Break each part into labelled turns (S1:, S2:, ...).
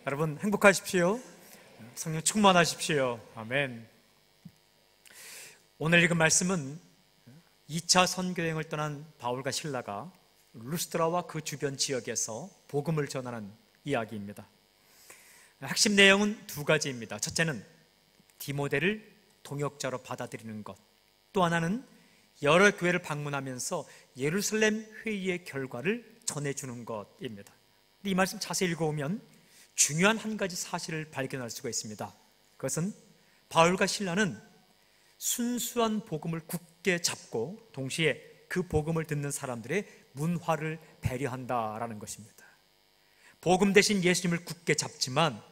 S1: 여러분 행복하십시오. 성령 충만하십시오. 아멘. 오늘 읽은 말씀은 2차 선교여행을 떠난 바울과 실라가 루스드라와 그 주변 지역에서 복음을 전하는 이야기입니다. 핵심 내용은 두 가지입니다. 첫째는 디모데를 동역자로 받아들이는 것, 또 하나는 여러 교회를 방문하면서 예루살렘 회의의 결과를 전해주는 것입니다. 이 말씀 자세히 읽어보면 중요한 한 가지 사실을 발견할 수가 있습니다. 그것은 바울과 실라는 순수한 복음을 굳게 잡고 동시에 그 복음을 듣는 사람들의 문화를 배려한다라는 것입니다. 복음 대신 예수님을 굳게 잡지만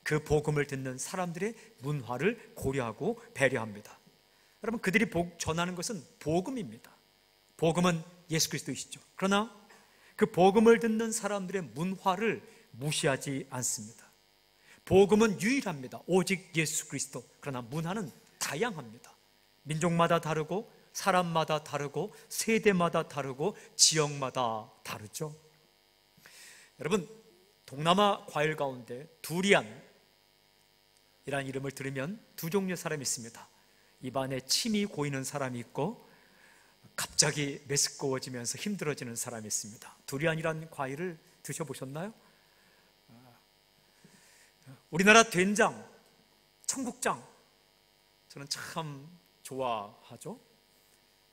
S1: 그 복음을 듣는 사람들의 문화를 고려하고 배려합니다. 여러분, 그들이 전하는 것은 복음입니다. 복음은 예수 그리스도이시죠. 그러나 그 복음을 듣는 사람들의 문화를 무시하지 않습니다. 복음은 유일합니다. 오직 예수 그리스도. 그러나 문화는 다양합니다. 민족마다 다르고 사람마다 다르고 세대마다 다르고 지역마다 다르죠. 여러분, 동남아 과일 가운데 두리안이라는 이름을 들으면 두 종류의 사람이 있습니다. 입안에 침이 고이는 사람이 있고 갑자기 메스꺼워지면서 힘들어지는 사람이 있습니다. 두리안이라는 과일을 드셔보셨나요? 우리나라 된장, 청국장 저는 참 좋아하죠.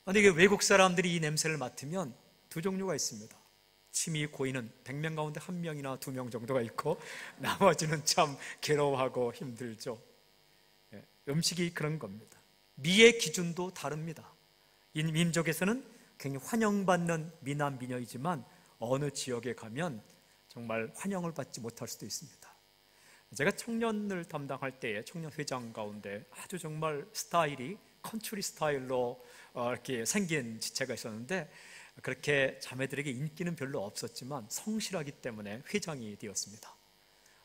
S1: 그런데 이게 외국 사람들이 이 냄새를 맡으면 두 종류가 있습니다. 침이 고이는 100명 가운데 1명이나 2명 정도가 있고 나머지는 참 괴로워하고 힘들죠. 음식이 그런 겁니다. 미의 기준도 다릅니다. 이 민족에서는 굉장히 환영받는 미남 미녀이지만 어느 지역에 가면 정말 환영을 받지 못할 수도 있습니다. 제가 청년을 담당할 때에 청년 회장 가운데 아주 정말 스타일이 컨트리 스타일로 이렇게 생긴 지체가 있었는데 그렇게 자매들에게 인기는 별로 없었지만 성실하기 때문에 회장이 되었습니다.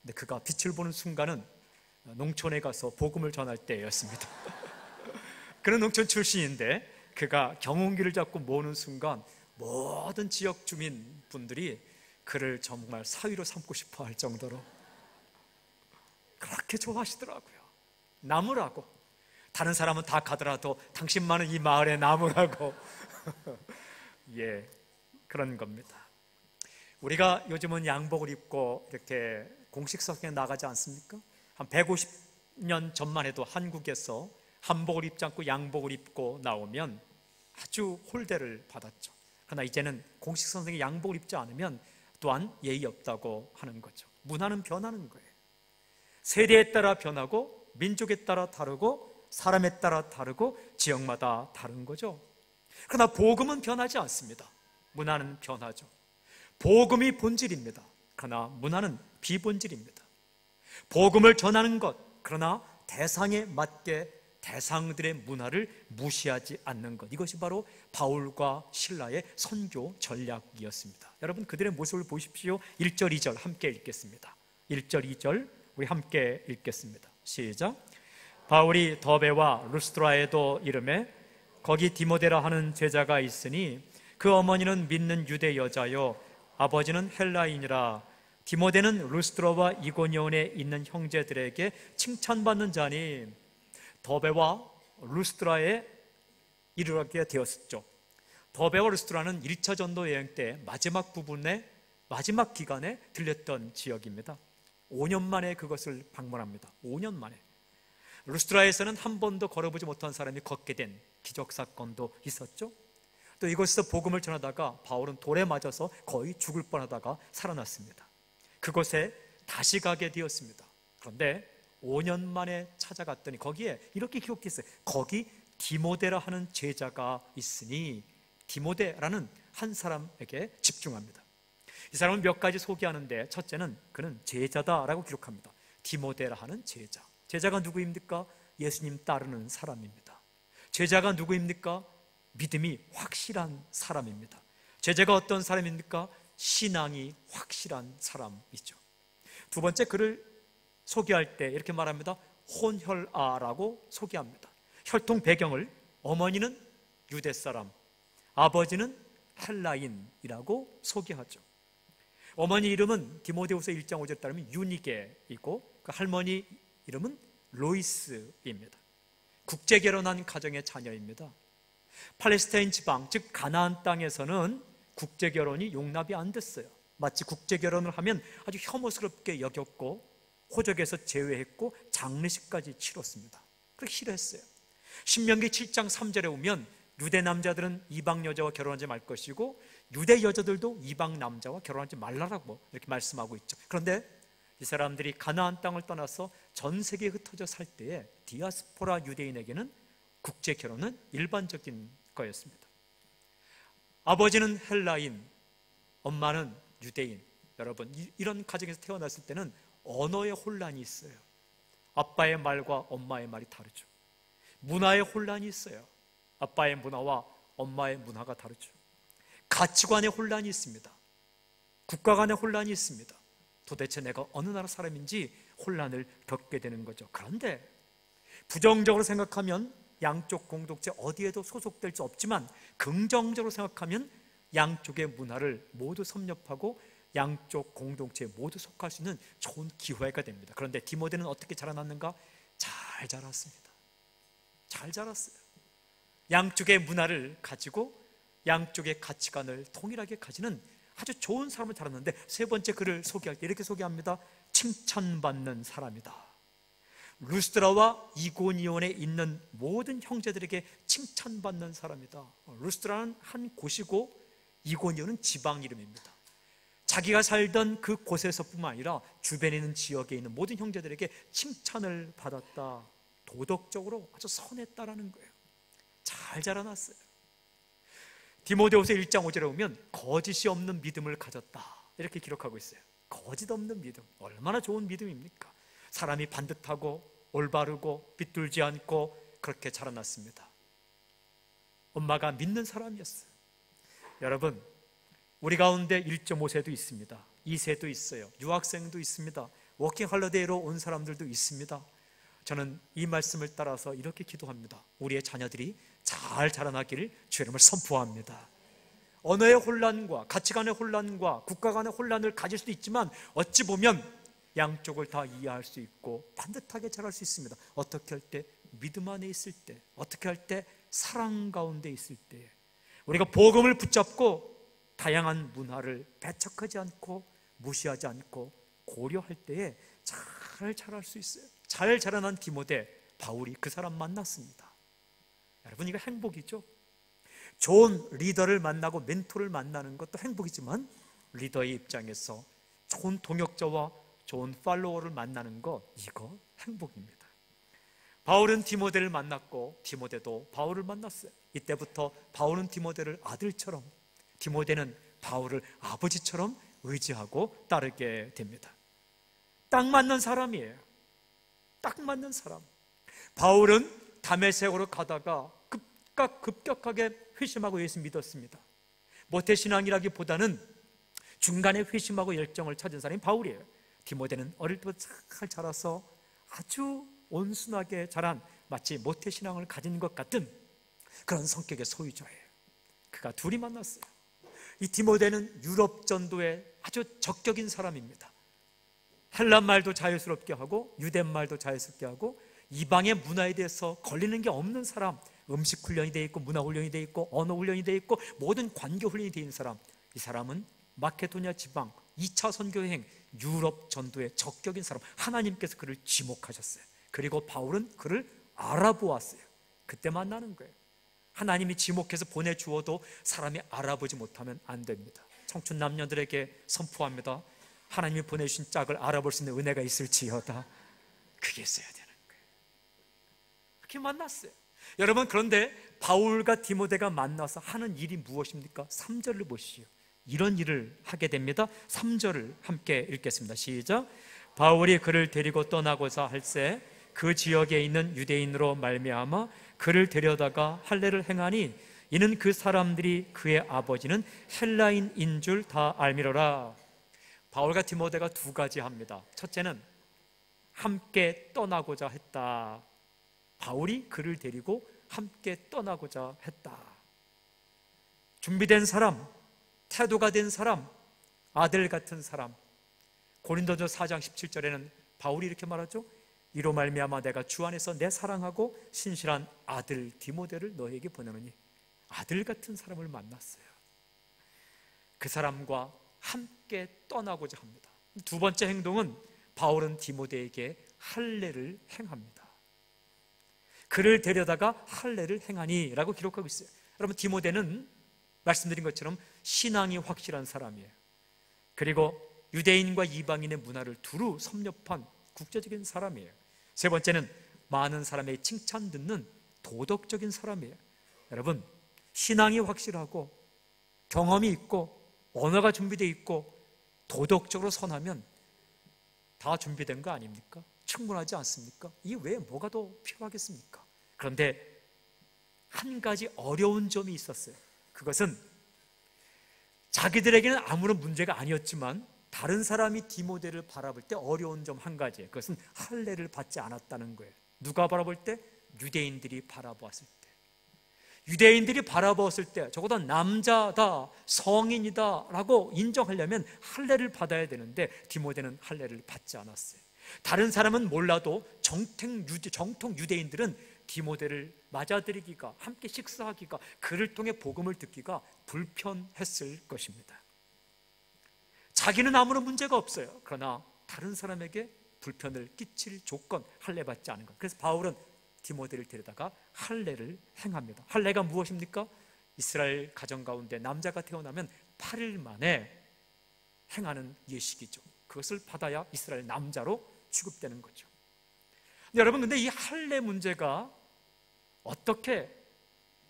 S1: 근데 그가 빛을 보는 순간은 농촌에 가서 복음을 전할 때였습니다. 그는 농촌 출신인데 그가 경운기를 잡고 모으는 순간 모든 지역 주민분들이 그를 정말 사위로 삼고 싶어 할 정도로 그렇게 좋아하시더라고요. 남으라고. 다른 사람은 다 가더라도 당신만은 이 마을에 남으라고. 예, 그런 겁니다. 우리가 요즘은 양복을 입고 이렇게 공식 성경에 나가지 않습니까? 한 150년 전만 해도 한국에서 한복을 입지 않고 양복을 입고 나오면 아주 홀대를 받았죠. 그러나 이제는 공식 선생이 양복을 입지 않으면 또한 예의 없다고 하는 거죠. 문화는 변하는 거예요. 세대에 따라 변하고 민족에 따라 다르고 사람에 따라 다르고 지역마다 다른 거죠. 그러나 복음은 변하지 않습니다. 문화는 변하죠. 복음이 본질입니다. 그러나 문화는 비본질입니다. 복음을 전하는 것, 그러나 대상에 맞게 대상들의 문화를 무시하지 않는 것, 이것이 바로 바울과 실라의 선교 전략이었습니다. 여러분, 그들의 모습을 보십시오. 1절 2절 함께 읽겠습니다. 1절 2절 우리 함께 읽겠습니다. 시작. 바울이 더베와 루스드라에도 이르매 거기 디모데라 하는 제자가 있으니 그 어머니는 믿는 유대 여자요 아버지는 헬라인이라. 디모데는 루스드라와 이고니온에 있는 형제들에게 칭찬받는 자니. 더베와 루스드라에 이르게 되었죠. 더베와 루스드라는 1차 전도 여행 때 마지막 부분에 마지막 기간에 들렸던 지역입니다. 5년 만에 그것을 방문합니다. 5년 만에. 루스드라에서는 한 번도 걸어보지 못한 사람이 걷게 된 기적사건도 있었죠. 또 이곳에서 복음을 전하다가 바울은 돌에 맞아서 거의 죽을 뻔하다가 살아났습니다. 그곳에 다시 가게 되었습니다. 그런데 5년 만에 찾아갔더니 거기에 이렇게 기록되어 있어요. 거기 디모데라 하는 제자가 있으니. 디모데라는 한 사람에게 집중합니다. 이 사람은 몇 가지 소개하는데 첫째는 그는 제자다라고 기록합니다. 디모데라 하는 제자. 제자가 누구입니까? 예수님 따르는 사람입니다. 제자가 누구입니까? 믿음이 확실한 사람입니다. 제자가 어떤 사람입니까? 신앙이 확실한 사람이죠. 두 번째, 그를 소개할 때 이렇게 말합니다. 혼혈아라고 소개합니다. 혈통 배경을 어머니는 유대 사람, 아버지는 헬라인이라고 소개하죠. 어머니 이름은 디모데후서 1장 5절에 따르면 유니게이고 그 할머니 이름은 로이스입니다. 국제 결혼한 가정의 자녀입니다. 팔레스타인 지방, 즉 가나안 땅에서는 국제 결혼이 용납이 안 됐어요. 마치 국제 결혼을 하면 아주 혐오스럽게 여겼고 호적에서 제외했고 장례식까지 치렀습니다. 그렇게 싫어했어요. 신명기 7장 3절에 오면 유대 남자들은 이방 여자와 결혼하지 말 것이고 유대 여자들도 이방 남자와 결혼하지 말라라고 이렇게 말씀하고 있죠. 그런데 이 사람들이 가나안 땅을 떠나서 전 세계에 흩어져 살 때에 디아스포라 유대인에게는 국제 결혼은 일반적인 거였습니다. 아버지는 헬라인, 엄마는 유대인. 여러분, 이런 가정에서 태어났을 때는 언어의 혼란이 있어요. 아빠의 말과 엄마의 말이 다르죠. 문화의 혼란이 있어요. 아빠의 문화와 엄마의 문화가 다르죠. 가치관의 혼란이 있습니다. 국가 간의 혼란이 있습니다. 도대체 내가 어느 나라 사람인지 혼란을 겪게 되는 거죠. 그런데 부정적으로 생각하면 양쪽 공동체 어디에도 소속될 수 없지만 긍정적으로 생각하면 양쪽의 문화를 모두 섭렵하고 양쪽 공동체에 모두 속할 수 있는 좋은 기회가 됩니다. 그런데 디모데는 어떻게 자라났는가? 잘 자랐습니다. 잘 자랐어요. 양쪽의 문화를 가지고 양쪽의 가치관을 동일하게 가지는 아주 좋은 사람을 자랐는데 세 번째 글을 소개할 때 이렇게 소개합니다. 칭찬받는 사람이다. 루스드라와 이고니온에 있는 모든 형제들에게 칭찬받는 사람이다. 루스드라는 한 곳이고 이고니온은 지방 이름입니다. 자기가 살던 그 곳에서뿐만 아니라 주변에 있는 지역에 있는 모든 형제들에게 칭찬을 받았다. 도덕적으로 아주 선했다라는 거예요. 잘 자라났어요. 디모데후서 1장 5절에 보면 거짓이 없는 믿음을 가졌다 이렇게 기록하고 있어요. 거짓 없는 믿음, 얼마나 좋은 믿음입니까? 사람이 반듯하고 올바르고 빗둘지 않고 그렇게 자라났습니다. 엄마가 믿는 사람이었어요. 여러분, 우리 가운데 1.5세도 있습니다. 2세도 있어요. 유학생도 있습니다. 워킹 홀리데이로 온 사람들도 있습니다. 저는 이 말씀을 따라서 이렇게 기도합니다. 우리의 자녀들이 잘 자라나기를 주의 이름으로 선포합니다. 언어의 혼란과 가치관의 혼란과 국가 간의 혼란을 가질 수도 있지만 어찌 보면 양쪽을 다 이해할 수 있고 반듯하게 자랄 수 있습니다. 어떻게 할 때? 믿음 안에 있을 때. 어떻게 할 때? 사랑 가운데 있을 때. 우리가 복음을 붙잡고 다양한 문화를 배척하지 않고 무시하지 않고 고려할 때에 잘 자랄 수 있어요. 잘 자라난 디모데, 바울이 그 사람 만났습니다. 여러분, 이거 행복이죠? 좋은 리더를 만나고 멘토를 만나는 것도 행복이지만 리더의 입장에서 좋은 동역자와 좋은 팔로워를 만나는 거, 이거 행복입니다. 바울은 디모데를 만났고 디모데도 바울을 만났어요. 이때부터 바울은 디모데를 아들처럼, 디모데는 바울을 아버지처럼 의지하고 따르게 됩니다. 딱 맞는 사람이에요. 딱 맞는 사람. 바울은 다메섹으로 가다가 급격하게 회심하고 예수 믿었습니다. 모태신앙이라기보다는 중간에 회심하고 열정을 찾은 사람이 바울이에요. 디모데는 어릴 때부터 잘 자라서 아주 온순하게 자란 마치 모태신앙을 가진 것 같은 그런 성격의 소유자예요. 그가 둘이 만났어요. 이 디모데는 유럽 전도에 아주 적격인 사람입니다. 헬란 말도 자유스럽게 하고 유대 말도 자유스럽게 하고 이방의 문화에 대해서 걸리는 게 없는 사람, 음식 훈련이 돼 있고 문화 훈련이 돼 있고 언어 훈련이 돼 있고 모든 관계 훈련이 돼 있는 사람. 이 사람은 마케도니아 지방 2차 선교 여행 유럽 전도에 적격인 사람. 하나님께서 그를 지목하셨어요. 그리고 바울은 그를 알아보았어요. 그때 만나는 거예요. 하나님이 지목해서 보내주어도 사람이 알아보지 못하면 안 됩니다. 청춘 남녀들에게 선포합니다. 하나님이 보내주신 짝을 알아볼 수 있는 은혜가 있을지어다. 그게 있어야 되는 거예요. 그렇게 만났어요. 여러분, 그런데 바울과 디모데가 만나서 하는 일이 무엇입니까? 3절을 보시오. 이런 일을 하게 됩니다. 3절을 함께 읽겠습니다. 시작. 바울이 그를 데리고 떠나고자 할새 그 지역에 있는 유대인으로 말미암아 그를 데려다가 할례를 행하니 이는 그 사람들이 그의 아버지는 헬라인인 줄 다 알미러라. 바울과 디모데가 두 가지 합니다. 첫째는 함께 떠나고자 했다. 바울이 그를 데리고 함께 떠나고자 했다. 준비된 사람, 태도가 된 사람, 아들 같은 사람. 고린도전서 4장 17절에는 바울이 이렇게 말하죠. 이로 말미암아 내가 주 안에서 내 사랑하고 신실한 아들 디모데를 너에게 보내노니. 아들 같은 사람을 만났어요. 그 사람과 함께 떠나고자 합니다. 두 번째 행동은 바울은 디모데에게 할례를 행합니다. 그를 데려다가 할례를 행하니 라고 기록하고 있어요. 여러분, 디모데는 말씀드린 것처럼 신앙이 확실한 사람이에요. 그리고 유대인과 이방인의 문화를 두루 섭렵한 국제적인 사람이에요. 세 번째는 많은 사람의 칭찬 듣는 도덕적인 사람이에요. 여러분, 신앙이 확실하고 경험이 있고 언어가 준비되어 있고 도덕적으로 선하면 다 준비된 거 아닙니까? 충분하지 않습니까? 이 외에 뭐가 더 필요하겠습니까? 그런데 한 가지 어려운 점이 있었어요. 그것은 자기들에게는 아무런 문제가 아니었지만 다른 사람이 디모데를 바라볼 때 어려운 점 한 가지예요. 그것은 할례를 받지 않았다는 거예요. 누가 바라볼 때? 유대인들이 바라보았을 때. 유대인들이 바라보았을 때 적어도 남자다, 성인이다 라고 인정하려면 할례를 받아야 되는데 디모데는 할례를 받지 않았어요. 다른 사람은 몰라도 정통 유대인들은 디모데를 맞아들이기가, 함께 식사하기가, 그를 통해 복음을 듣기가 불편했을 것입니다. 자기는 아무런 문제가 없어요. 그러나 다른 사람에게 불편을 끼칠 조건, 할례 받지 않은 것. 그래서 바울은 디모데를 데려다가 할례를 행합니다. 할례가 무엇입니까? 이스라엘 가정 가운데 남자가 태어나면 8일 만에 행하는 예식이죠. 그것을 받아야 이스라엘 남자로 취급되는 거죠. 여러분, 근데 이 할례 문제가 어떻게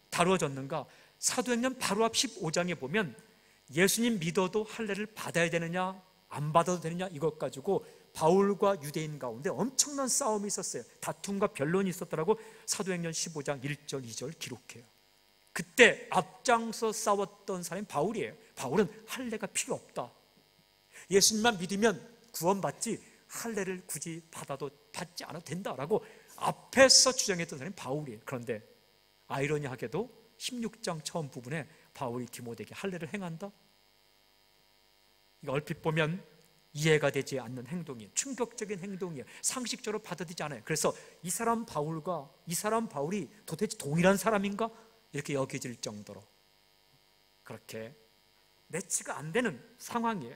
S1: 다루어졌는가? 사도행전 바로 앞 15장에 보면 예수님 믿어도 할례를 받아야 되느냐 안 받아도 되느냐 이것 가지고 바울과 유대인 가운데 엄청난 싸움이 있었어요. 다툼과 변론이 있었더라고. 사도행전 15장 1절 2절 기록해요. 그때 앞장서 싸웠던 사람이 바울이에요. 바울은 할례가 필요 없다, 예수님만 믿으면 구원받지 할례를 굳이 받지 않아도 된다라고 앞에서 주장했던 사람이 바울이에요. 그런데 아이러니하게도 16장 처음 부분에 바울이 디모데에게 할례를 행한다? 이거 얼핏 보면 이해가 되지 않는 행동이에요. 충격적인 행동이에요. 상식적으로 받아들이지 않아요. 그래서 이 사람 바울과 이 사람 바울이 도대체 동일한 사람인가? 이렇게 여겨질 정도로 그렇게 매치가 안 되는 상황이에요.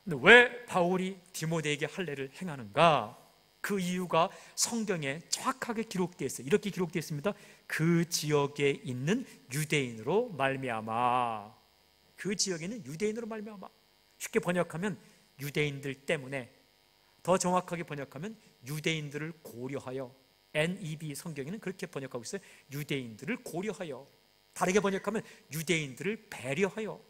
S1: 근데 왜 바울이 디모데에게 할례를 행하는가? 그 이유가 성경에 정확하게 기록되어 있어요. 이렇게 기록되어 있습니다. 그 지역에 있는 유대인으로 말미암아. 그 지역에 있는 유대인으로 말미암아. 쉽게 번역하면 유대인들 때문에, 더 정확하게 번역하면 유대인들을 고려하여. NEB 성경에는 그렇게 번역하고 있어요. 유대인들을 고려하여. 다르게 번역하면 유대인들을 배려하여.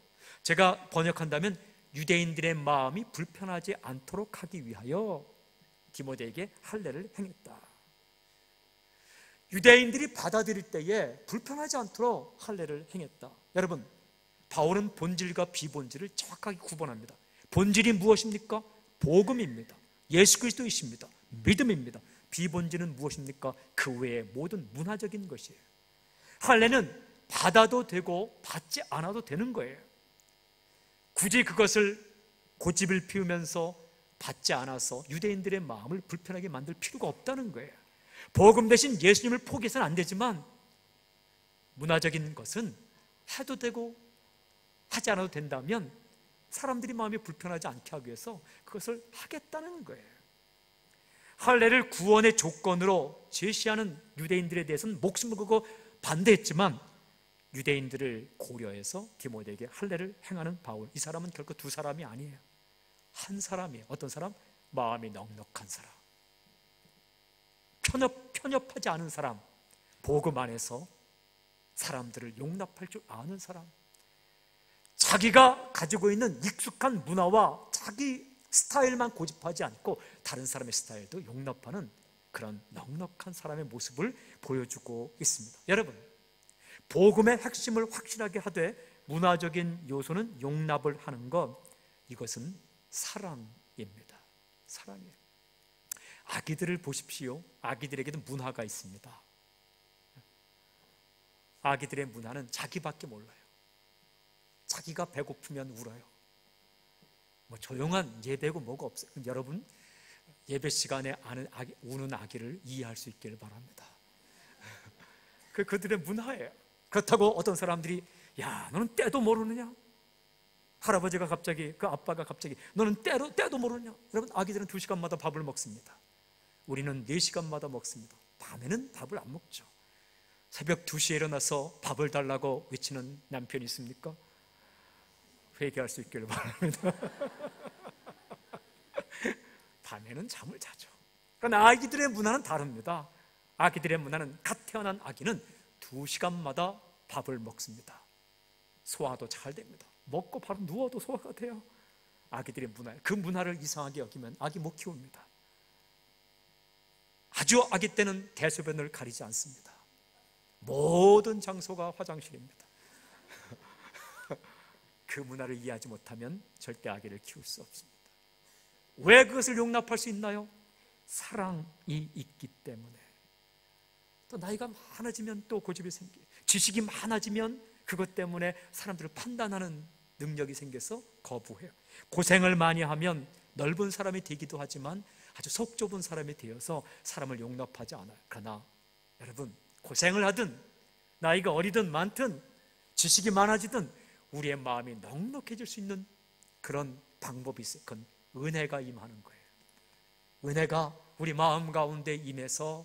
S1: 제가 번역한다면 유대인들의 마음이 불편하지 않도록 하기 위하여 디모데에게 할례를 행했다. 유대인들이 받아들일 때에 불편하지 않도록 할례를 행했다. 여러분, 바울은 본질과 비본질을 정확하게 구분합니다. 본질이 무엇입니까? 복음입니다. 예수 그리스도이십니다. 믿음입니다. 비본질은 무엇입니까? 그 외의 모든 문화적인 것이에요. 할례는 받아도 되고 받지 않아도 되는 거예요. 굳이 그것을 고집을 피우면서 받지 않아서 유대인들의 마음을 불편하게 만들 필요가 없다는 거예요. 복음 대신 예수님을 포기해서는 안 되지만 문화적인 것은 해도 되고 하지 않아도 된다면 사람들이 마음이 불편하지 않게 하기 위해서 그것을 하겠다는 거예요. 할례를 구원의 조건으로 제시하는 유대인들에 대해서는 목숨을 걸고 반대했지만 유대인들을 고려해서 디모데에게 할례를 행하는 바울, 이 사람은 결코 두 사람이 아니에요. 한 사람이에요. 어떤 사람? 마음이 넉넉한 사람, 편협하지 않은 사람, 복음 안에서 사람들을 용납할 줄 아는 사람, 자기가 가지고 있는 익숙한 문화와 자기 스타일만 고집하지 않고 다른 사람의 스타일도 용납하는 그런 넉넉한 사람의 모습을 보여주고 있습니다. 여러분, 복음의 핵심을 확실하게 하되 문화적인 요소는 용납을 하는 것, 이것은 사랑입니다. 사랑이에요. 아기들을 보십시오. 아기들에게도 문화가 있습니다. 아기들의 문화는 자기밖에 몰라요. 자기가 배고프면 울어요. 뭐 조용한 예배고 뭐가 없어요. 여러분, 예배 시간에 우는 아기를 이해할 수 있기를 바랍니다. 그들의 문화예요. 그렇다고 어떤 사람들이 야, 너는 때도 모르느냐? 할아버지가 갑자기, 그 아빠가 갑자기 너는 때도 모르느냐? 여러분, 아기들은 2시간마다 밥을 먹습니다. 우리는 4시간마다 먹습니다. 밤에는 밥을 안 먹죠. 새벽 2시에 일어나서 밥을 달라고 외치는 남편이 있습니까? 회개할 수 있기를 바랍니다. 밤에는 잠을 자죠. 그러나 아기들의 문화는 다릅니다. 아기들의 문화는 갓 태어난 아기는 2시간마다 밥을 먹습니다. 소화도 잘 됩니다. 먹고 바로 누워도 소화가 돼요. 아기들의 문화예요. 그 문화를 이상하게 여기면 아기 못 키웁니다. 아주 아기 때는 대소변을 가리지 않습니다. 모든 장소가 화장실입니다. 그 문화를 이해하지 못하면 절대 아기를 키울 수 없습니다. 왜 그것을 용납할 수 있나요? 사랑이 있기 때문에. 또 나이가 많아지면 또 고집이 생겨요. 지식이 많아지면 그것 때문에 사람들을 판단하는 능력이 생겨서 거부해요. 고생을 많이 하면 넓은 사람이 되기도 하지만 아주 속 좁은 사람이 되어서 사람을 용납하지 않아요. 그러나 여러분, 고생을 하든 나이가 어리든 많든 지식이 많아지든 우리의 마음이 넉넉해질 수 있는 그런 방법이 있어요. 그건 은혜가 임하는 거예요. 은혜가 우리 마음 가운데 임해서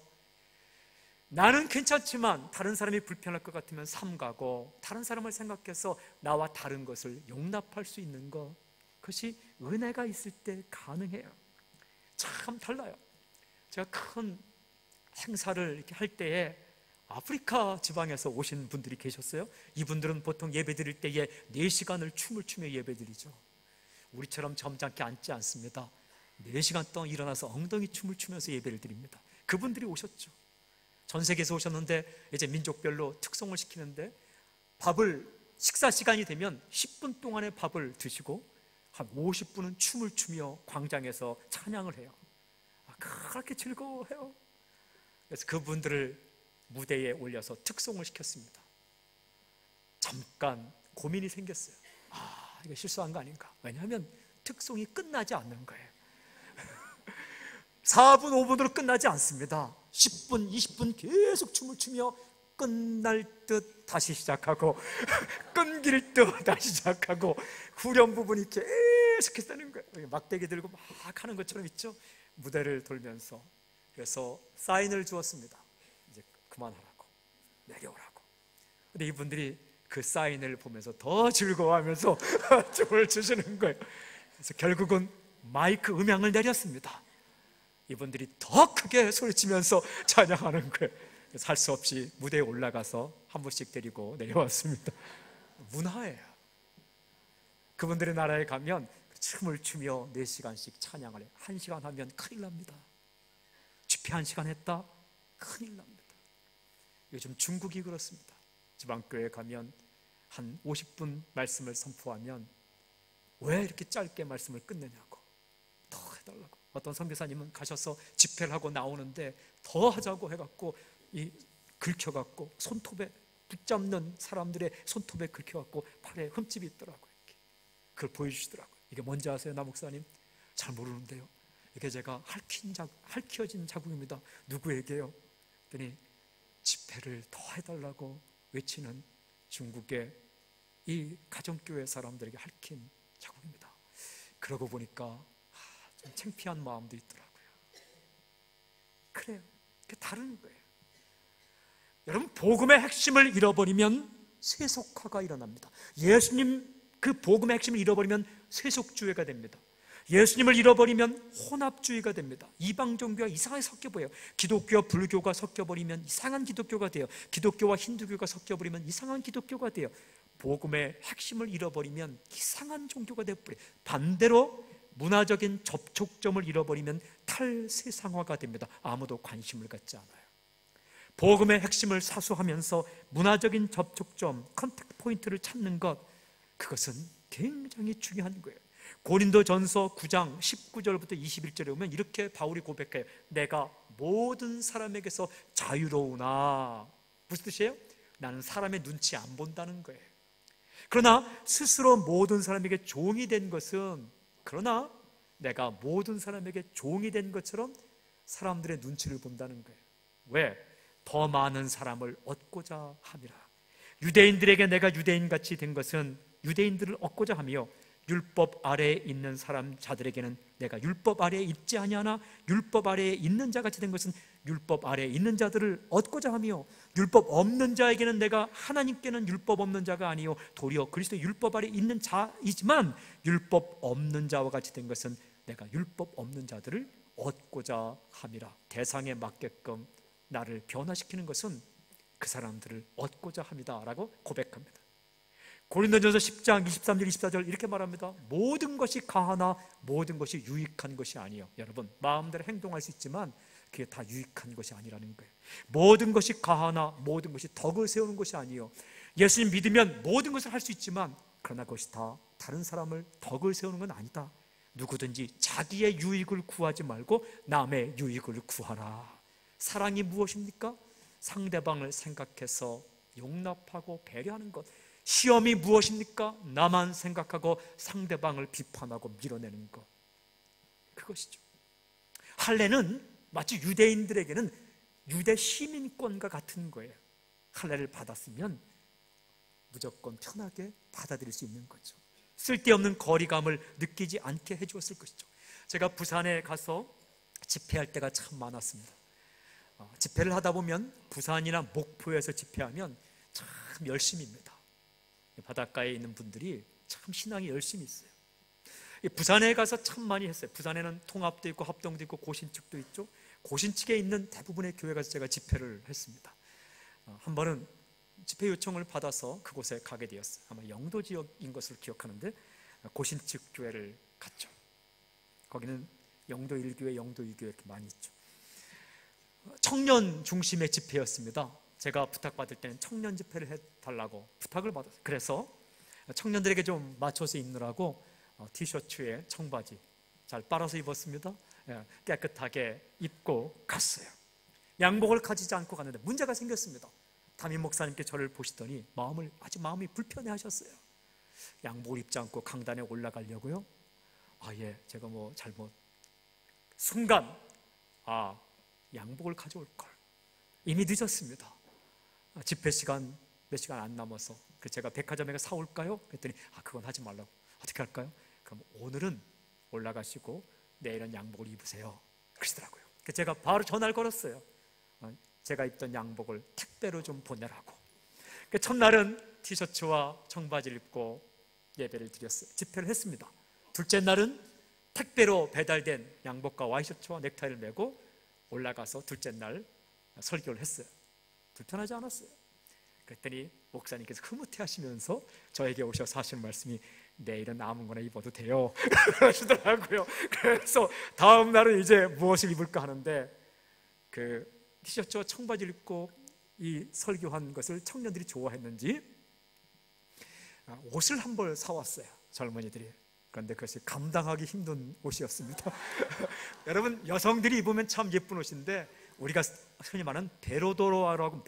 S1: 나는 괜찮지만 다른 사람이 불편할 것 같으면 삼가고 다른 사람을 생각해서 나와 다른 것을 용납할 수 있는 것, 그것이 은혜가 있을 때 가능해요. 참 달라요. 제가 큰 행사를 이렇게 할 때에 아프리카 지방에서 오신 분들이 계셨어요. 이분들은 보통 예배 드릴 때에 4시간을 춤을 추며 예배 드리죠. 우리처럼 점잖게 앉지 않습니다. 4시간 동안 일어나서 엉덩이 춤을 추면서 예배를 드립니다. 그분들이 오셨죠. 전 세계에서 오셨는데 이제 민족별로 특송을 시키는데 밥을, 식사 시간이 되면 10분 동안의 밥을 드시고 한 50분은 춤을 추며 광장에서 찬양을 해요. 그렇게 즐거워해요. 그래서 그분들을 무대에 올려서 특송을 시켰습니다. 잠깐 고민이 생겼어요. 이거 실수한 거 아닌가? 왜냐하면 특송이 끝나지 않는 거예요. 4분, 5분으로 끝나지 않습니다. 10분, 20분 계속 춤을 추며 끝날 듯 다시 시작하고 끊길 듯 다시 시작하고 후렴 부분이 계속 했다는 거예요. 막대기 들고 막 하는 것처럼 있죠. 무대를 돌면서. 그래서 사인을 주었습니다. 이제 그만하라고, 내려오라고. 근데 이분들이 그 사인을 보면서 더 즐거워하면서 춤을 추시는 거예요. 그래서 결국은 마이크 음향을 내렸습니다. 이분들이 더 크게 소리치면서 찬양하는 거예요. 그래서 할 수 없이 무대에 올라가서 한 분씩 데리고 내려왔습니다. 문화예요. 그분들의 나라에 가면 춤을 추며 4시간씩 찬양을 해요. 1시간 하면 큰일 납니다. 집회 1시간 했다? 큰일 납니다. 요즘 중국이 그렇습니다. 지방교회에 가면 한 50분 말씀을 선포하면 왜 이렇게 짧게 말씀을 끝내냐고, 더 해달라고. 어떤 선교사님은 가셔서 집회를 하고 나오는데 더 하자고 해갖고 긁혀갖고 손톱에 붙잡는 사람들의 손톱에 긁혀갖고 팔에 흠집이 있더라고요. 이렇게. 그걸 보여주시더라고요. 이게 뭔지 아세요, 나 목사님? 잘 모르는데요. 이게 제가 핥혀진 자국입니다. 누구에게요? 그랬더니 집회를 더 해달라고 외치는 중국의 이 가정교회 사람들에게 핥힌 자국입니다. 그러고 보니까 좀 창피한 마음도 있더라고요. 그래요. 그게 다른 거예요. 여러분, 복음의 핵심을 잃어버리면 세속화가 일어납니다. 예수님 그 복음의 핵심을 잃어버리면 세속주의가 됩니다. 예수님을 잃어버리면 혼합주의가 됩니다. 이방 종교와 이상하게 섞여버려요. 기독교와 불교가 섞여버리면 이상한 기독교가 돼요. 기독교와 힌두교가 섞여버리면 이상한 기독교가 돼요. 복음의 핵심을 잃어버리면 이상한 종교가 되어버려요. 반대로 문화적인 접촉점을 잃어버리면 탈세상화가 됩니다. 아무도 관심을 갖지 않아요. 복음의 핵심을 사수하면서 문화적인 접촉점, 컨택트 포인트를 찾는 것, 그것은 굉장히 중요한 거예요. 고린도전서 9장 19절부터 21절에 오면 이렇게 바울이 고백해요. 내가 모든 사람에게서 자유로우나. 무슨 뜻이에요? 나는 사람의 눈치 안 본다는 거예요. 그러나 스스로 모든 사람에게 종이 된 것은 그러나 내가 모든 사람에게 종이 된 것처럼 사람들의 눈치를 본다는 거예요. 왜? 더 많은 사람을 얻고자 함이라. 유대인들에게 내가 유대인같이 된 것은 유대인들을 얻고자 하며, 율법 아래에 있는 자들에게는 내가 율법 아래에 있지 아니하나 율법 아래에 있는 자같이 된 것은 율법 아래에 있는 자들을 얻고자 하며, 율법 없는 자에게는 내가 하나님께는 율법 없는 자가 아니요 도리어 그리스도 율법 아래에 있는 자이지만, 율법 없는 자와 같이 된 것은 내가 율법 없는 자들을 얻고자 함이라. 대상에 맞게끔 나를 변화시키는 것은 그 사람들을 얻고자 합니다 라고 고백합니다. 고린도전서 10장 23절 24절 이렇게 말합니다. 모든 것이 가하나 모든 것이 유익한 것이 아니요. 여러분, 마음대로 행동할 수 있지만 그게 다 유익한 것이 아니라는 거예요. 모든 것이 가하나 모든 것이 덕을 세우는 것이 아니요. 예수님 믿으면 모든 것을 할 수 있지만 그러나 그것이 다 다른 사람을 덕을 세우는 건 아니다. 누구든지 자기의 유익을 구하지 말고 남의 유익을 구하라. 사랑이 무엇입니까? 상대방을 생각해서 용납하고 배려하는 것. 시험이 무엇입니까? 나만 생각하고 상대방을 비판하고 밀어내는 것. 그것이죠. 할례는 마치 유대인들에게는 유대 시민권과 같은 거예요. 할례를 받았으면 무조건 편하게 받아들일 수 있는 거죠. 쓸데없는 거리감을 느끼지 않게 해주었을 것이죠. 제가 부산에 가서 집회할 때가 참 많았습니다. 집회를 하다 보면 부산이나 목포에서 집회하면 참 열심입니다. 바닷가에 있는 분들이 참 신앙이 열심히 있어요. 부산에 가서 참 많이 했어요. 부산에는 통합도 있고 합동도 있고 고신측도 있죠. 고신측에 있는 대부분의 교회 가서 제가 집회를 했습니다. 한 번은 집회 요청을 받아서 그곳에 가게 되었어요. 아마 영도 지역인 것으로 기억하는데 고신측 교회를 갔죠. 거기는 영도 1교회, 영도 2교회 이렇게 많이 있죠. 청년 중심의 집회였습니다. 제가 부탁받을 때는 청년 집회를 해달라고 부탁을 받았어요. 그래서 청년들에게 좀 맞춰서 입느라고 티셔츠에 청바지 잘 빨아서 입었습니다. 깨끗하게 입고 갔어요. 양복을 가지지 않고 갔는데 문제가 생겼습니다. 담임 목사님께 저를 보시더니 마음이 불편해 하셨어요. 양복을 입지 않고 강단에 올라가려고요? 제가 잘못 순간 양복을 가져올 걸. 이미 늦었습니다. 집회 시간 몇 시간 안 남아서 제가 백화점에 가서 사올까요? 그랬더니 그건 하지 말라고. 어떻게 할까요? 그럼 오늘은 올라가시고 내일은 양복을 입으세요 그러시더라고요. 제가 바로 전화를 걸었어요. 제가 입던 양복을 택배로 좀 보내라고. 첫날은 티셔츠와 청바지를 입고 예배를 드렸어요. 집회를 했습니다. 둘째 날은 택배로 배달된 양복과 와이셔츠와 넥타이를 메고 올라가서 둘째 날 설교를 했어요. 불편하지 않았어요. 그랬더니 목사님께서 흐뭇해하시면서 저에게 오셔서 하신 말씀이 내일은 아무거나 입어도 돼요 그러시더라고요. 그래서 다음 날은 이제 무엇을 입을까 하는데 그 티셔츠와 청바지를 입고 이 설교한 것을 청년들이 좋아했는지 옷을 한 벌 사왔어요. 젊은이들이. 그런데 그것이 감당하기 힘든 옷이었습니다. 여러분, 여성들이 입으면 참 예쁜 옷인데 우리가 흔히 말하는 베로도라고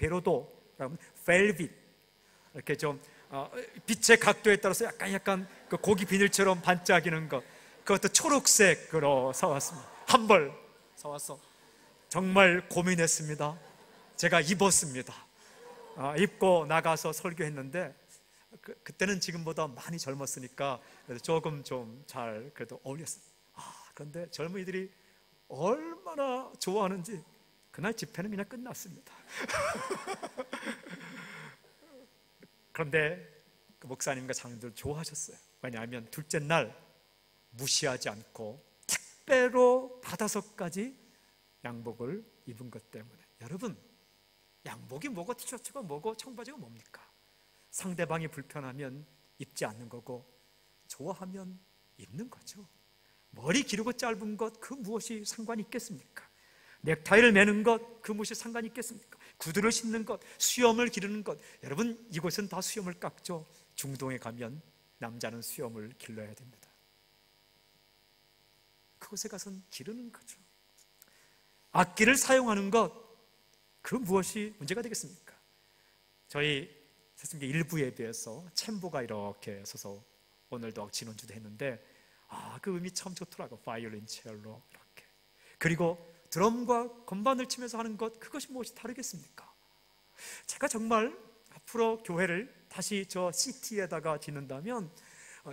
S1: 하면 벨빗 이렇게 좀 빛의 각도에 따라서 약간 그 고기 비늘처럼 반짝이는 것, 그것도 초록색으로 사왔습니다. 한 벌 사와서 정말 고민했습니다. 제가 입었습니다. 입고 나가서 설교했는데 그때는 지금보다 많이 젊었으니까 조금 좀 잘 그래도 어울렸어요. 그런데 젊은이들이 얼마나 좋아하는지 그날 집회는 그냥 끝났습니다. 그런데 그 목사님과 장로들 좋아하셨어요. 왜냐하면 둘째 날 무시하지 않고 택배로 받아서까지 양복을 입은 것 때문에. 여러분, 양복이 뭐고 티셔츠가 뭐고 청바지가 뭡니까? 상대방이 불편하면 입지 않는 거고 좋아하면 입는 거죠. 머리 기르고 짧은 것 그 무엇이 상관이 있겠습니까? 넥타이를 매는 것 그 무엇이 상관이 있겠습니까? 구두를 신는 것, 수염을 기르는 것. 여러분, 이곳은 다 수염을 깎죠. 중동에 가면 남자는 수염을 길러야 됩니다. 그곳에 가서는 기르는 거죠. 악기를 사용하는 것, 그 무엇이 문제가 되겠습니까? 저희 일부 예배에서 챔보가 이렇게 서서 오늘도 지난주도 했는데 그 음이 참 좋더라고. 바이올린, 첼로 이렇게. 그리고 드럼과 건반을 치면서 하는 것, 그것이 무엇이 다르겠습니까? 제가 정말 앞으로 교회를 다시 저 시티에다가 짓는다면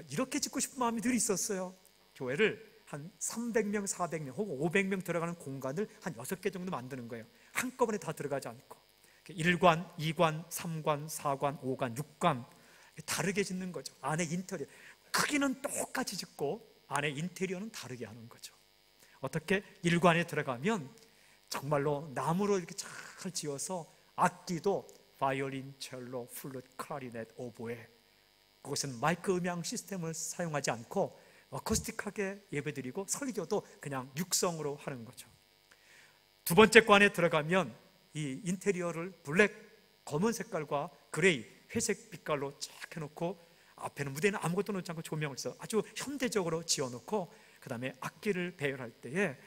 S1: 이렇게 짓고 싶은 마음이 늘 있었어요. 교회를 한 300명, 400명 혹은 500명 들어가는 공간을 한 6개 정도 만드는 거예요. 한꺼번에 다 들어가지 않고 1관, 2관, 3관, 4관, 5관, 6관 다르게 짓는 거죠. 안에 인테리어 크기는 똑같이 짓고 안에 인테리어는 다르게 하는 거죠. 어떻게? 1관에 들어가면 정말로 나무로 이렇게 잘 지어서 악기도 바이올린, 첼로, 플룻, 클라리넷, 오보에, 그것은 마이크 음향 시스템을 사용하지 않고 어쿠스틱하게 예배드리고 설교도 그냥 육성으로 하는 거죠. 두 번째 관에 들어가면 이 인테리어를 블랙, 검은 색깔과 그레이, 회색 빛깔로 쫙 해놓고 앞에는 무대는 아무것도 넣지 않고 조명을 써 아주 현대적으로 지어놓고 그 다음에 악기를 배열할 때에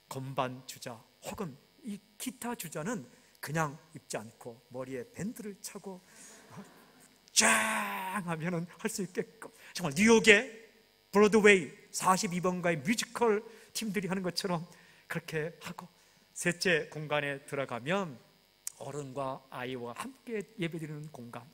S1: 건반 주자 혹은 이 기타 주자는 그냥 입지 않고 머리에 밴드를 차고 쫙 하면은 할 수 있게끔, 정말 뉴욕의 브로드웨이 42번가의 뮤지컬 팀들이 하는 것처럼 그렇게 하고, 셋째 공간에 들어가면 어른과 아이와 함께 예배드리는 공간,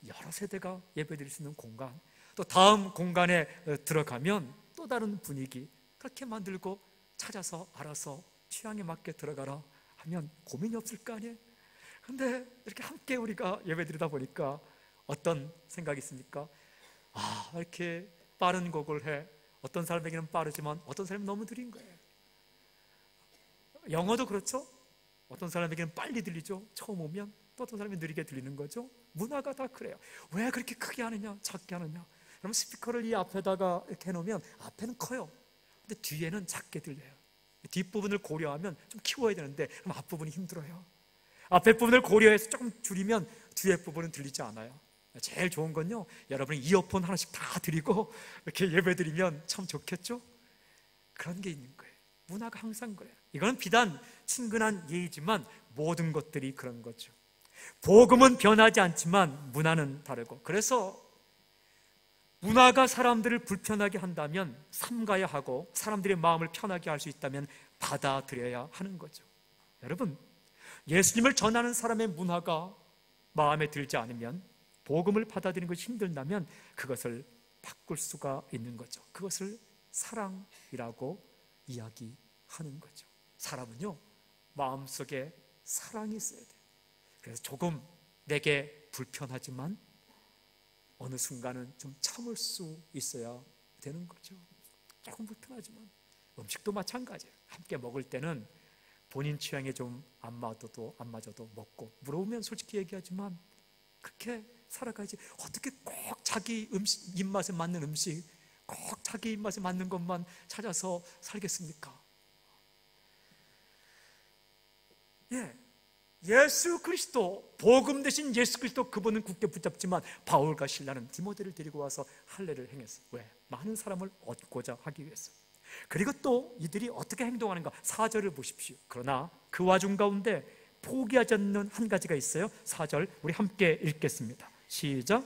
S1: 여러 세대가 예배드릴 수 있는 공간, 또 다음 공간에 들어가면 또 다른 분위기, 그렇게 만들고 찾아서 알아서 취향에 맞게 들어가라 하면 고민이 없을 거 아니에요. 근데 이렇게 함께 우리가 예배드리다 보니까 어떤 생각이 있습니까? 이렇게 빠른 곡을 해. 어떤 사람에게는 빠르지만 어떤 사람은 너무 느린 거예요. 영어도 그렇죠. 어떤 사람에게는 빨리 들리죠. 처음 오면. 또 어떤 사람이 느리게 들리는 거죠. 문화가 다 그래요. 왜 그렇게 크게 하느냐, 작게 하느냐. 그럼 스피커를 이 앞에다가 이렇게 해놓으면 앞에는 커요. 근데 뒤에는 작게 들려요. 뒷부분을 고려하면 좀 키워야 되는데 그럼 앞부분이 힘들어요. 앞에 부분을 고려해서 조금 줄이면 뒤에 부분은 들리지 않아요. 제일 좋은 건요, 여러분이 이어폰 하나씩 다 드리고 이렇게 예배 드리면 참 좋겠죠? 그런 게 있는 거예요. 문화가 항상 그래요. 이거는 비단 친근한 예의지만 모든 것들이 그런 거죠. 복음은 변하지 않지만 문화는 다르고, 그래서 문화가 사람들을 불편하게 한다면 삼가야 하고, 사람들의 마음을 편하게 할 수 있다면 받아들여야 하는 거죠. 여러분, 예수님을 전하는 사람의 문화가 마음에 들지 않으면, 복음을 받아들이는 것이 힘들다면 그것을 바꿀 수가 있는 거죠. 그것을 사랑이라고 이야기하는 거죠. 사람은요, 마음속에 사랑이 있어야 돼요. 그래서 조금 내게 불편하지만 어느 순간은 좀 참을 수 있어야 되는 거죠. 조금 불편하지만. 음식도 마찬가지예요. 함께 먹을 때는 본인 취향에 좀 안 맞아도 먹고, 물어보면 솔직히 얘기하지만 그렇게 살아가야지. 어떻게 꼭 자기 입맛에 맞는 음식, 꼭 자기 입맛에 맞는 것만 찾아서 살겠습니까? 예수 그리스도, 복음 대신 예수 그리스도, 그분은 굳게 붙잡지만 바울과 실라는 디모데를 데리고 와서 할례를 행했어요. 왜? 많은 사람을 얻고자 하기 위해서. 그리고 또 이들이 어떻게 행동하는가? 4절을 보십시오. 그러나 그 와중 가운데 포기하지 않는 한 가지가 있어요. 4절 우리 함께 읽겠습니다. 시작.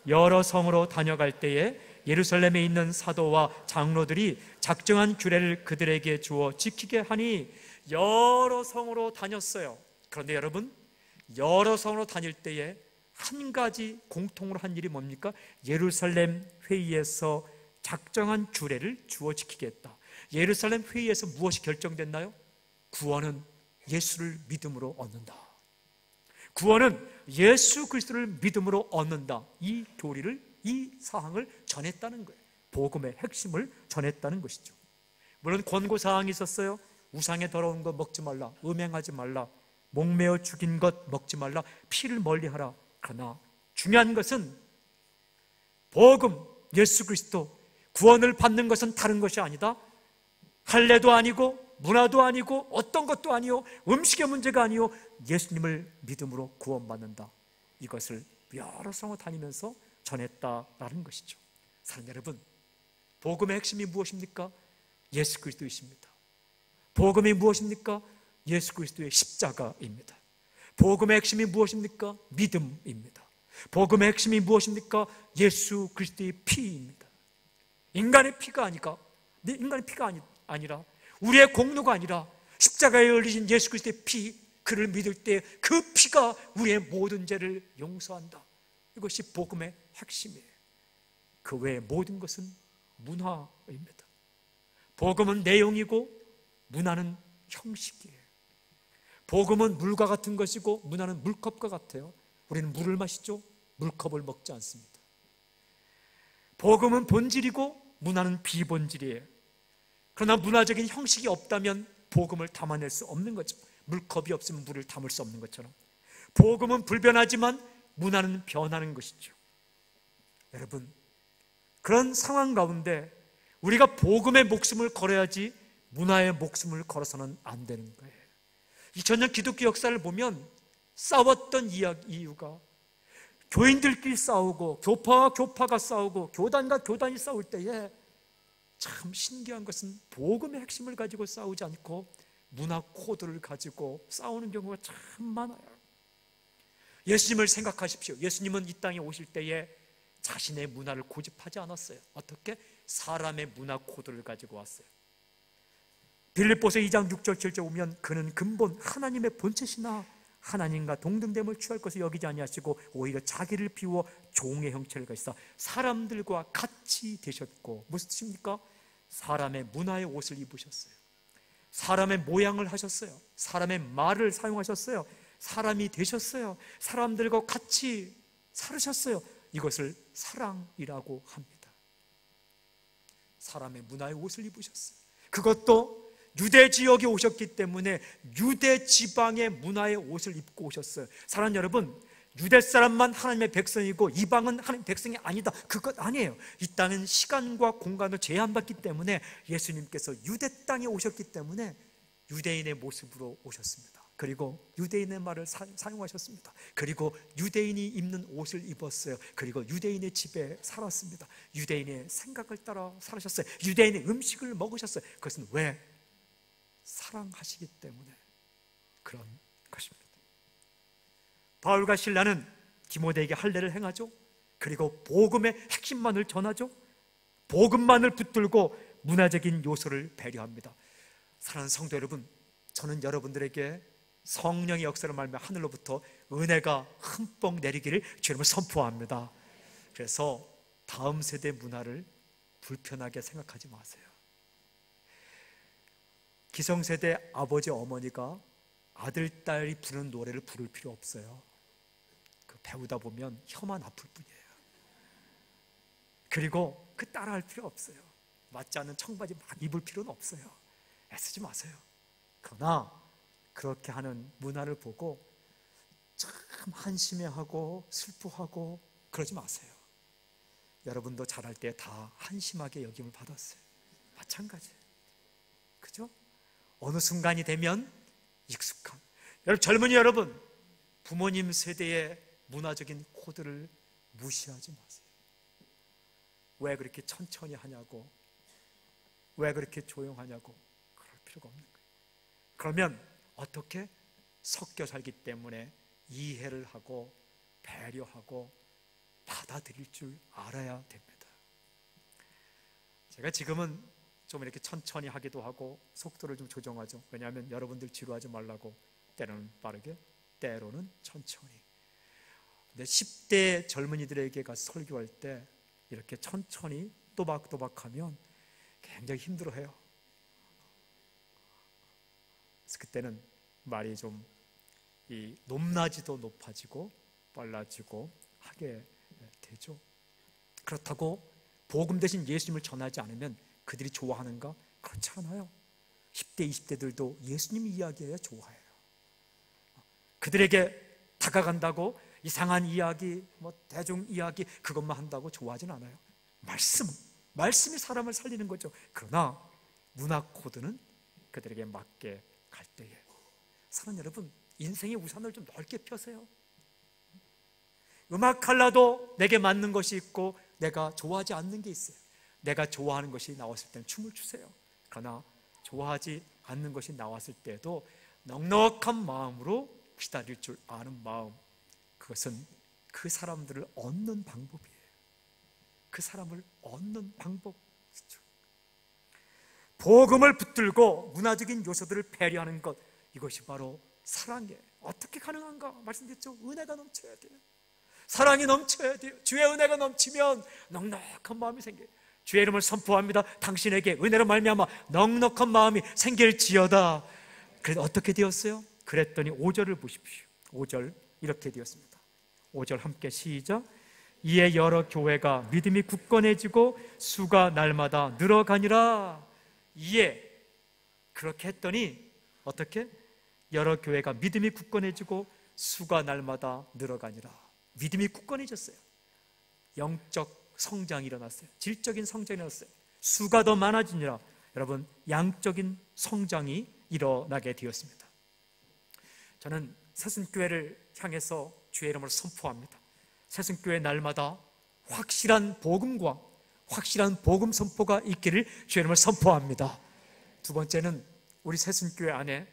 S1: 여러 성으로 다녀갈 때에 예루살렘에 있는 사도와 장로들이 작정한 규례를 그들에게 주어 지키게 하니, 여러 성으로 다녔어요. 그런데 여러분, 여러 성으로 다닐 때에 한 가지 공통으로 한 일이 뭡니까? 예루살렘 회의에서 작정한 규례를 주어 지키게 했다. 예루살렘 회의에서 무엇이 결정됐나요? 구원은 예수를 믿음으로 얻는다. 구원은 예수 그리스도를 믿음으로 얻는다. 이 교리를, 이 사항을 전했다는 거예요. 복음의 핵심을 전했다는 것이죠. 물론 권고사항이 있었어요. 우상에 더러운 것 먹지 말라, 음행하지 말라, 목매어 죽인 것 먹지 말라, 피를 멀리하라. 그러나 중요한 것은 복음, 예수 그리스도, 구원을 받는 것은 다른 것이 아니다. 할례도 아니고 문화도 아니고 어떤 것도 아니요, 음식의 문제가 아니요, 예수님을 믿음으로 구원받는다. 이것을 여러 성을 다니면서 전했다라는 것이죠. 사랑하는 여러분, 복음의 핵심이 무엇입니까? 예수 그리스도이십니다. 복음이 무엇입니까? 예수 그리스도의 십자가입니다. 복음의 핵심이 무엇입니까? 믿음입니다. 복음의 핵심이 무엇입니까? 예수 그리스도의 피입니다. 인간의 피가 아니라 우리의 공로가 아니라 십자가에 흘리신 예수 그리스도의 피, 그를 믿을 때 그 피가 우리의 모든 죄를 용서한다. 이것이 복음의 핵심이에요. 그 외의 모든 것은 문화입니다. 복음은 내용이고 문화는 형식이에요. 복음은 물과 같은 것이고 문화는 물컵과 같아요. 우리는 물을 마시죠. 물컵을 먹지 않습니다. 복음은 본질이고 문화는 비본질이에요. 그러나 문화적인 형식이 없다면 복음을 담아낼 수 없는 거죠. 물컵이 없으면 물을 담을 수 없는 것처럼 복음은 불변하지만 문화는 변하는 것이죠. 여러분, 그런 상황 가운데 우리가 복음의 목숨을 걸어야지 문화의 목숨을 걸어서는 안 되는 거예요. 2000년 기독교 역사를 보면 싸웠던 이유가 교인들끼리 싸우고 교파와 교파가 싸우고 교단과 교단이 싸울 때에 참 신기한 것은 복음의 핵심을 가지고 싸우지 않고 문화 코드를 가지고 싸우는 경우가 참 많아요. 예수님을 생각하십시오. 예수님은 이 땅에 오실 때에 자신의 문화를 고집하지 않았어요. 어떻게? 사람의 문화 코드를 가지고 왔어요. 빌립보서 2장 6절 7절 보면 그는 근본 하나님의 본체시나 하나님과 동등됨을 취할 것을 여기지 아니하시고 오히려 자기를 비워 종의 형체를 가지사 사람들과 같이 되셨고, 무슨 뜻입니까? 사람의 문화의 옷을 입으셨어요. 사람의 모양을 하셨어요. 사람의 말을 사용하셨어요. 사람이 되셨어요. 사람들과 같이 살으셨어요. 이것을 사랑이라고 합니다. 사람의 문화의 옷을 입으셨어요. 그것도 유대 지역에 오셨기 때문에 유대 지방의 문화의 옷을 입고 오셨어요. 사랑하는 여러분, 유대 사람만 하나님의 백성이고 이방은 하나님의 백성이 아니다, 그것 아니에요. 이 땅은 시간과 공간을 제한받기 때문에 예수님께서 유대 땅에 오셨기 때문에 유대인의 모습으로 오셨습니다. 그리고 유대인의 말을 사용하셨습니다. 그리고 유대인이 입는 옷을 입었어요. 그리고 유대인의 집에 살았습니다. 유대인의 생각을 따라 살으셨어요. 유대인의 음식을 먹으셨어요. 그것은 왜? 사랑하시기 때문에 그런 것입니다. 바울과 실라는 디모데에게 할례를 행하죠. 그리고 복음의 핵심만을 전하죠. 복음만을 붙들고 문화적인 요소를 배려합니다. 사랑하는 성도 여러분, 저는 여러분들에게 성령의 역사를 말하며 하늘로부터 은혜가 흠뻑 내리기를 주님을 선포합니다. 그래서 다음 세대 문화를 불편하게 생각하지 마세요. 기성세대 아버지 어머니가 아들 딸이 부르는 노래를 부를 필요 없어요. 그 배우다 보면 혀만 아플 뿐이에요. 그리고 그 따라할 필요 없어요. 맞지 않는 청바지 막 입을 필요는 없어요. 애쓰지 마세요. 그러나 그렇게 하는 문화를 보고 참 한심해하고 슬퍼하고 그러지 마세요. 여러분도 자랄 때 다 한심하게 여김을 받았어요. 마찬가지예요. 그죠? 어느 순간이 되면 익숙한, 여러분, 젊은이 여러분, 부모님 세대의 문화적인 코드를 무시하지 마세요. 왜 그렇게 천천히 하냐고, 왜 그렇게 조용하냐고 그럴 필요가 없는 거예요. 그러면 어떻게? 섞여 살기 때문에 이해를 하고 배려하고 받아들일 줄 알아야 됩니다. 제가 지금은 좀 이렇게 천천히 하기도 하고 속도를 좀 조정하죠. 왜냐하면 여러분들 지루하지 말라고. 때로는 빠르게, 때로는 천천히. 근데 10대 젊은이들에게 가서 설교할 때 이렇게 천천히 또박또박하면 굉장히 힘들어해요. 그래서 그때는 말이 좀 높낮이도 높아지고 빨라지고 하게 되죠. 그렇다고 복음 대신 예수님을 전하지 않으면 그들이 좋아하는가? 그렇지 않아요. 10대, 20대들도 예수님 이야기해야 좋아해요. 그들에게 다가간다고 이상한 이야기, 대중 이야기 그것만 한다고 좋아하진 않아요. 말씀이 사람을 살리는 거죠. 그러나 문화 코드는 그들에게 맞게 갈 때에, 사랑하는 여러분, 인생의 우산을 좀 넓게 펴세요. 음악 칼라도 내게 맞는 것이 있고 내가 좋아하지 않는 게 있어요. 내가 좋아하는 것이 나왔을 때는 춤을 추세요. 그러나 좋아하지 않는 것이 나왔을 때도 넉넉한 마음으로 기다릴 줄 아는 마음, 그것은 그 사람들을 얻는 방법이에요. 그 사람을 얻는 방법, 복음을 붙들고 문화적인 요소들을 배려하는 것, 이것이 바로 사랑이에요. 어떻게 가능한가? 말씀드렸죠. 은혜가 넘쳐야 돼요. 사랑이 넘쳐야 돼요. 주의 은혜가 넘치면 넉넉한 마음이 생겨요. 주의 이름을 선포합니다. 당신에게 은혜로 말미암아 넉넉한 마음이 생길지어다. 그래서 어떻게 되었어요? 그랬더니 5절을 보십시오. 5절 이렇게 되었습니다. 5절 함께 시작. 이에 여러 교회가 믿음이 굳건해지고 수가 날마다 늘어가니라. 이에 그렇게 했더니 어떻게? 여러 교회가 믿음이 굳건해지고 수가 날마다 늘어가니라. 믿음이 굳건해졌어요. 영적 성장이 일어났어요. 질적인 성장이 일어났어요. 수가 더 많아지니라. 여러분, 양적인 성장이 일어나게 되었습니다. 저는 새순교회를 향해서 주의 이름을 선포합니다. 새순교회 날마다 확실한 복음과 확실한 복음 선포가 있기를 주의 이름을 선포합니다. 두 번째는 우리 새순교회 안에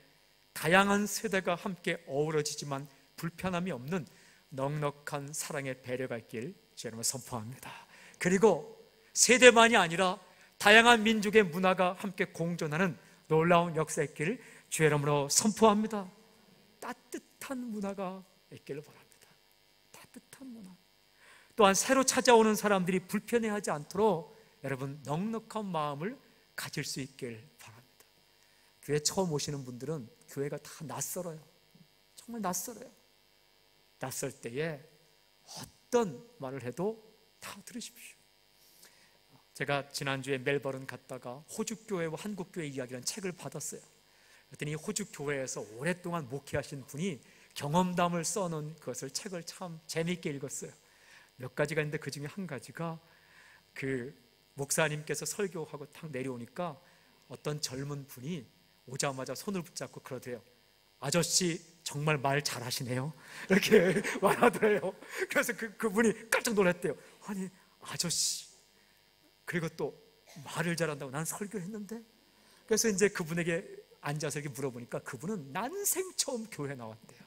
S1: 다양한 세대가 함께 어우러지지만 불편함이 없는 넉넉한 사랑의 배려가 있길 주의 이름을 선포합니다. 그리고 세대만이 아니라 다양한 민족의 문화가 함께 공존하는 놀라운 역사 있기를 주의 이름으로 선포합니다. 따뜻한 문화가 있기를 바랍니다. 따뜻한 문화. 또한 새로 찾아오는 사람들이 불편해하지 않도록 여러분 넉넉한 마음을 가질 수 있길 바랍니다. 교회 처음 오시는 분들은 교회가 다 낯설어요. 정말 낯설어요. 낯설 때에 어떤 말을 해도 다 들으십시오. 제가 지난주에 멜버른 갔다가 호주교회와 한국교회 이야기라는 책을 받았어요. 그랬더니 호주교회에서 오랫동안 목회하신 분이 경험담을 써놓은 그것을 책을 참 재미있게 읽었어요. 몇 가지가 있는데 그 중에 한 가지가 그 목사님께서 설교하고 탁 내려오니까 어떤 젊은 분이 오자마자 손을 붙잡고 그러대요. 아저씨 정말 말 잘하시네요. 이렇게 말하더래요. 그래서 그분이 깜짝 놀랐대요. 아니 아저씨, 그리고 또 말을 잘한다고 난 설교를 했는데. 그래서 이제 그분에게 앉아서 이렇게 물어보니까 그분은 난생 처음 교회 나왔대요.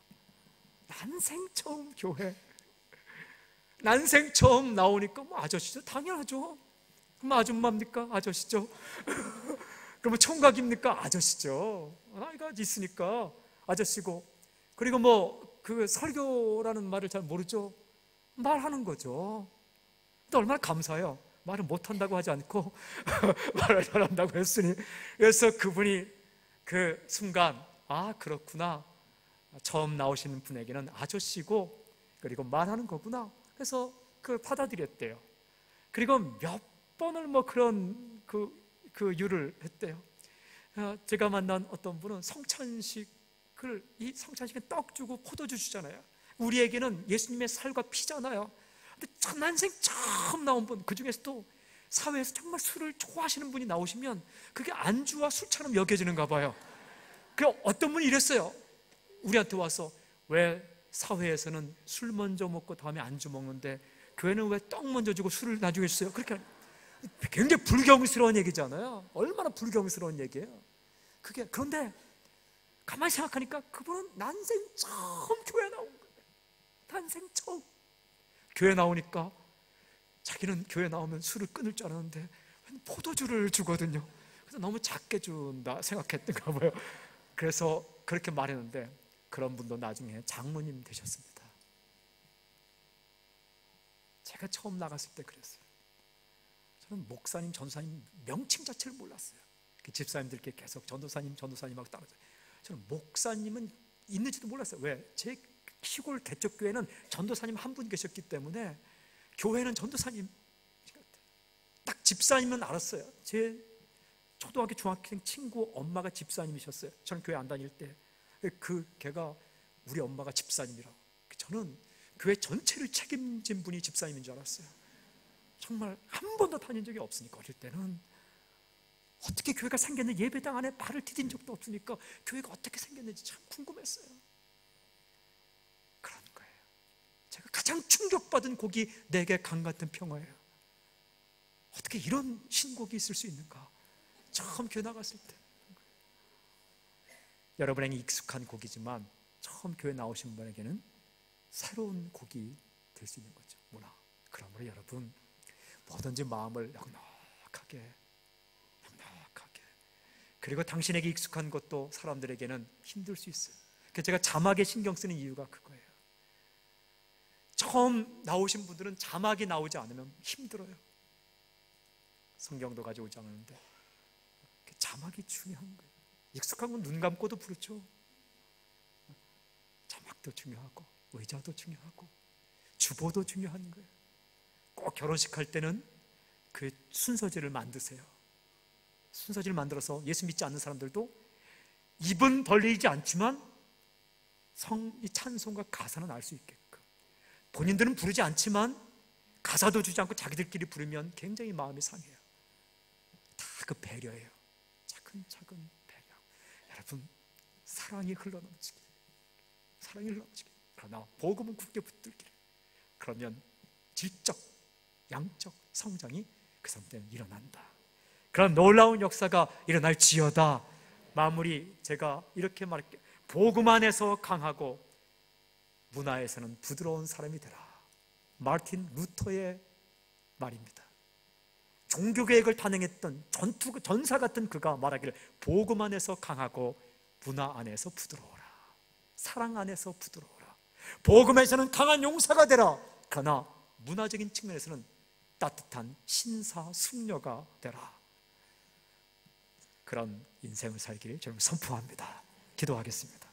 S1: 난생 처음 교회. 난생 처음 나오니까 뭐 아저씨죠? 당연하죠. 그럼 아줌마입니까? 아저씨죠. 그러면 총각입니까? 아저씨죠. 나이가 있으니까 아저씨고. 그리고 뭐 그 설교라는 말을 잘 모르죠. 말하는 거죠. 근데 얼마나 감사해요. 말을 못한다고 하지 않고 말을 잘한다고 했으니. 그래서 그분이 그 순간 아 그렇구나, 처음 나오시는 분에게는 아저씨고 그리고 말하는 거구나. 그래서 그걸 받아들였대요. 그리고 몇 번을 뭐 그런 그 유를 했대요. 제가 만난 어떤 분은 이 성찬식에 떡 주고 포도주 주잖아요. 우리에게는 예수님의 살과 피잖아요. 근데 난생 처음 나온 분, 그 중에서도 사회에서 정말 술을 좋아하시는 분이 나오시면 그게 안주와 술처럼 여겨지는가 봐요. 그 어떤 분이 이랬어요. 우리한테 와서 왜 사회에서는 술 먼저 먹고 다음에 안주 먹는데 교회는 왜 떡 먼저 주고 술을 나중에 주세요? 그렇게 굉장히 불경스러운 얘기잖아요. 얼마나 불경스러운 얘기예요. 그게. 그런데 가만히 생각하니까 그분은 난생 처음 교회 나온 거예요. 난생 처음 교회 나오니까 자기는 교회 나오면 술을 끊을 줄 알았는데 포도주를 주거든요. 그래서 너무 작게 준다 생각했던가 봐요. 그래서 그렇게 말했는데 그런 분도 나중에 장로님 되셨습니다. 제가 처음 나갔을 때 그랬어요. 저는 목사님, 전도사님 명칭 자체를 몰랐어요. 그 집사님들께 계속 전도사님하고 따라서 저는 목사님은 있는지도 몰랐어요. 왜? 제 시골 개척교회는 전도사님 한 분 계셨기 때문에 교회는 전도사님, 딱 집사님은 알았어요. 제 초등학교 중학생 친구 엄마가 집사님이셨어요. 저는 교회 안 다닐 때 걔가 우리 엄마가 집사님이라고. 저는 교회 전체를 책임진 분이 집사님인 줄 알았어요. 정말 한 번도 다닌 적이 없으니까. 어릴 때는 어떻게 교회가 생겼는지, 예배당 안에 발을 디딘 적도 없으니까 교회가 어떻게 생겼는지 참 궁금했어요. 그런 거예요. 제가 가장 충격받은 곡이 내게 강 같은 평화예요. 어떻게 이런 신곡이 있을 수 있는가. 처음 교회 나갔을 때. 여러분에게 익숙한 곡이지만 처음 교회 나오신 분에게는 새로운 곡이 될 수 있는 거죠. 문화. 그러므로 여러분 뭐든지 마음을 넉넉하게 그리고 당신에게 익숙한 것도 사람들에게는 힘들 수 있어요. 그래서 제가 자막에 신경 쓰는 이유가 그거예요. 처음 나오신 분들은 자막이 나오지 않으면 힘들어요. 성경도 가져오지 않았는데 자막이 중요한 거예요. 익숙한 건 눈 감고도 부르죠. 자막도 중요하고 의자도 중요하고 주보도 중요한 거예요. 꼭 결혼식 할 때는 그 순서지를 만드세요. 순서지를 만들어서 예수 믿지 않는 사람들도 입은 벌리지 않지만 이 찬송과 가사는 알 수 있게끔, 본인들은 부르지 않지만 가사도 주지 않고 자기들끼리 부르면 굉장히 마음이 상해요. 다 그 배려예요. 차근차근 배려. 여러분, 사랑이 흘러넘치게, 사랑이 흘러넘치게. 그러나 복음은 굳게 붙들기를. 그러면 질적, 양적 성장이 그 사람들은 일어난다. 그런 놀라운 역사가 일어날지어다. 마무리 제가 이렇게 말할게요. 복음 안에서 강하고 문화에서는 부드러운 사람이 되라. 마르틴 루터의 말입니다. 종교개혁을 단행했던 전사 같은 그가 말하기를 복음 안에서 강하고 문화 안에서 부드러워라. 사랑 안에서 부드러워라. 복음에서는 강한 용사가 되라. 그러나 문화적인 측면에서는 따뜻한 신사숙녀가 되라. 그런 인생을 살기를 저는 선포합니다. 기도하겠습니다.